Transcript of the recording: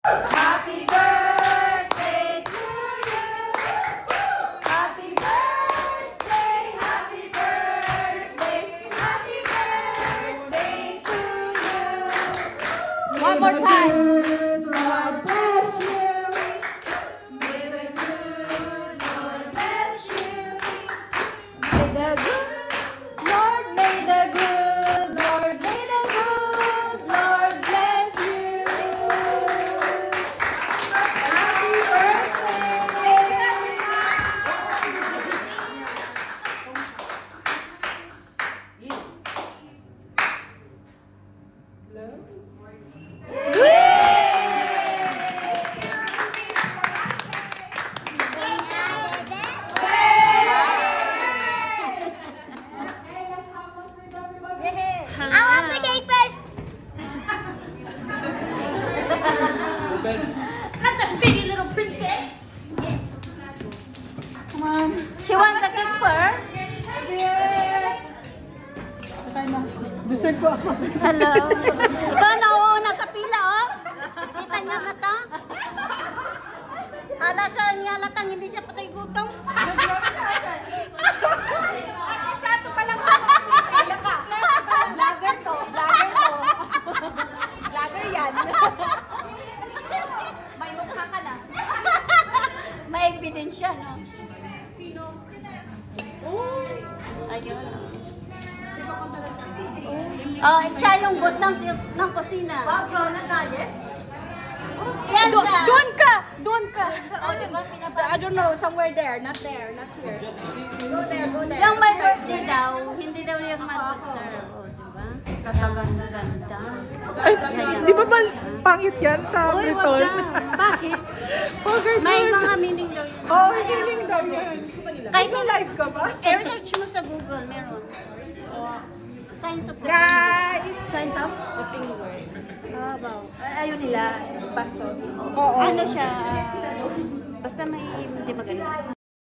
Happy birthday to you. Happy birthday, happy birthday, happy birthday to you. One more time. God bless you. May the good Lord bless you. May the good Lord, may the good Lord, may the good Lord bless you. Happy I want the cake first. Not the pretty little princess. Come on. She wants the cake first. Deserve ko ako. Hello. Ito, nauuna sa pila, oh. Kita niyo na to? Hala siya, ngalatang hindi siya patay gutom. Plato pa lang. Kaya ka. Vlogger to, vlogger to. Vlogger yan. May mukha ka na. May ebidensya, no? Sino? Ayun. Oh, siya yung boss ng kusina. Wow, Jonah Diet? Yan siya. Doon ka! Doon ka! Oh, diba? I don't know, somewhere there. Not there, not here. Go there, go there. Yung may birthday daw, hindi daw yung mag-serve. Oh, diba? Ganda. Ay, di ba ba pangit yan sa Uy, wag Britol? na. Bakit? Okay, May good. mga meaning daw yun. Oh, feeling daw yan. Kahit Live ka ba? i-research mo sa Google, meron. Science of Guys! Science of the finger. Wow. Ayun nila, bastos. Oo. Ano siya? Basta may hindi maganda.